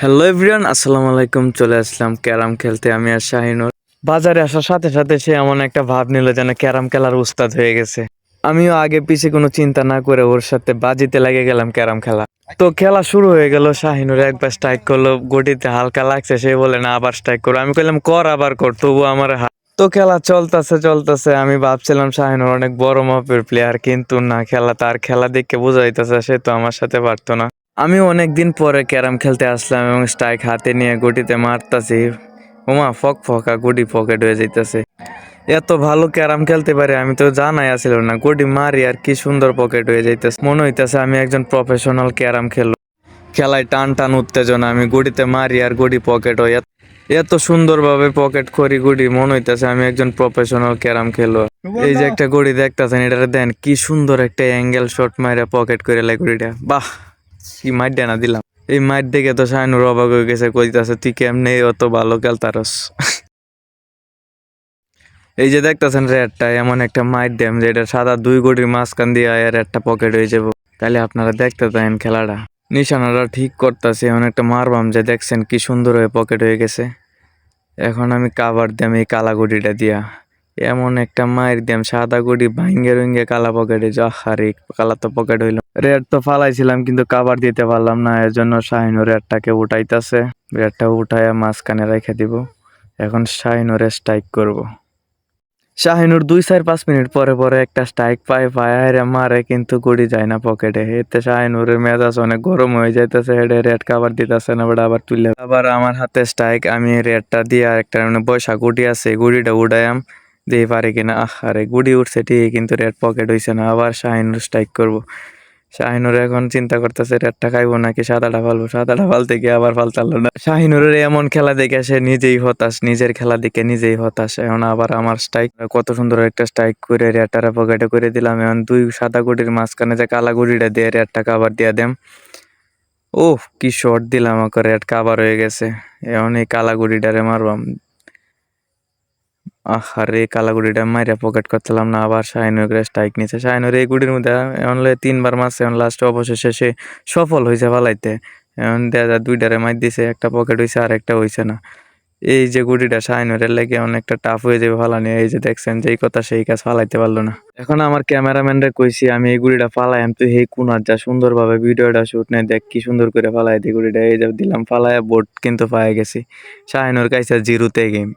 Hello everyone, আসসালামু আলাইকুম। চলে আসলাম ক্যারাম খেলতে আমি আর শাহিনুর। বাজারে আসার সাথে সাথে সে এমন একটা ভাব নিল যেন ক্যারাম খেলার উস্তাদ হয়ে গেছে। আমিও আগে পিছে কোনো চিন্তা না করে ওর সাথে বাজিতে লেগে গেলাম ক্যারাম খেলা। তো খেলা শুরু হয়ে গেল। শাহিনুর একবার স্ট্রাইক করলো, গটিতে হালকা লাগছে, সে বলে না আবার স্ট্রাইক করো। আমি কইলাম কর, আবার কর, তবু আমার তো খেলা চলতেছে চলতেছে। আমি ভাবছিলাম শাহিনুর অনেক বড় মাপের প্লেয়ার, কিন্তু না, তার খেলা দেখে বোঝা যাইতেছে সে তো আমার সাথে পারতো না। আমি অনেকদিন পরে ক্যারাম খেলতে আসলাম এবং স্ট্রাইক হাতে নিয়ে গুটিতে মারতাছি। ওমা, ফক ফকা গুটি পকেট হয়ে যাইতেছে। এত ভালো ক্যারাম খেলতে পারে আমি তো জানাই আসিল না। গুটি মারি আর কি সুন্দর পকেট হয়ে যাইতেছে, মনে হইতেছে আমি একজন প্রফেশনাল ক্যারাম খেলো। খেলায় টান টান উত্তেজনা, আমি গুটিতে মারি আর গুটি পকেট হয়। এত সুন্দরভাবে পকেট করি গুটি, মনে হইতেছে আমি একজন প্রফেশনাল ক্যারাম খেলো। এই যে একটা গুটি দেখতেছেন, এটা দেন কি সুন্দর একটা অ্যাঙ্গেল শট মাইরা পকেট করে লাই গুটিটা। বাহ, কি মাইর না দিলাম। এই মাইর দেখে তো শাহিনুর অবাক হয়ে গেছে, কইতাছে তুই কেমনে অত ভালো খেলতারস। এই যে দেখতেছেন রেডটা, এমন একটা মাইর ড্যাম যেটা সাদা দুই গড়ির মাঝখান দিয়ে আর একটা পকেট হয়ে যাবো। তাহলে আপনারা দেখতে পারেন খেলাটা। নিশানাটা ঠিক করতেছে, এমন একটা মারবাম যে দেখছেন কি সুন্দর হয়ে পকেট হয়ে গেছে। এখন আমি কাভার দিলাম এই কালা গুটিটা দিয়া। এমন একটা মায়ের দিলাম সাদা গুটি ভাঙ্গে রুঙ্গে কালা পকেটে, হারে কালা তো পকেট হইলো। রেড তো ফালাইছিলাম কিন্তু কাভার দিতে পারলাম না, এর জন্য শাহিনুর রেডটাকে উঠাইতেছে। রেডটা উঠাইয়া মাঝখানে রেখে দিব। এখন শাহিনুরে স্ট্রাইক করব। শাহিনুর 2-4-5 মিনিট পরে পরে একটা স্ট্রাইক পায় মারে, কিন্তু গুড়ি যায় না পকেটে। এতে শাহিনুরের মেজাজ অনেক গরম হয়ে যাইতেছে। হেডে রেড কাভার দিতেছে না, বাট আবার তুলে আবার আমার হাতে স্ট্রাইক। আমি রেডটা দিয়ে আরেকটা বৈশা গুটি আছে, গুড়িটা উড়াইয়াম দিয়ে পারি কিনা। আরে গুড়ি উঠছে ঠিক, কিন্তু রেড পকেট হইছে না। আবার শাহিনুর স্ট্রাইক করব। শাহিনুর এখন চিন্তা করতেছে রেডটা খাইবো নাকি সাদাটা ফালবো। সাদাটা ফালতে গিয়ে আবার ফালতালো না। শাহিনুরের এমন খেলা দেখে সে নিজেই হতাশ, নিজের খেলা দেখে নিজেই হতাশ। এখন আবার আমার স্ট্রাইক, কত সুন্দর একটা স্ট্রাইক করে রেডটারে পকেটে করে দিলাম। এখন দুই সাদা গুটির মাঝখানে যে কালা গুটিটা দিয়ে রেডটা কাবার দিয়ে দেম। ওহ, কি শট দিলাম, আমাকে রেড কাবার হয়ে গেছে। এখন এই কালা গুটিটারে মারবাম। আরে কালা গুটিটা মাইরা পকেট করতেলাম না, আবার শাহিনুর স্ট্রাইক নিচ্ছে। শাহিনুর এই গুটির মধ্যে অনলি 3বার মারছে, এখন লাস্টে অবশেষে সে সফল হয়েছে ফালাইতে। এখন দেখা যায় দুইটারে মার দিছে, একটা পকেট হয়েছে আর একটা হয়েছে না। এই যে গুটিটা শাহিনুরের লেগে অনেকটা টাফ হয়ে যাবে ফালানি। এই যে দেখছেন, যেই কথা সেই কাজ ফালাইতে পারলো না। এখন আমার ক্যামেরাম্যানরে কইছি আমি এই গুটিটা ফালাই, তুই এই কোনার যা সুন্দরভাবে ভিডিওটা শুট নেই, দেখ কি সুন্দর করে ফালাই দি গুটিটা। এই যে দিলাম ফালাইয়া, বোর্ড কিন্তু পায়ে গেছি। শাহিনুর কাইছে 0তে গেম।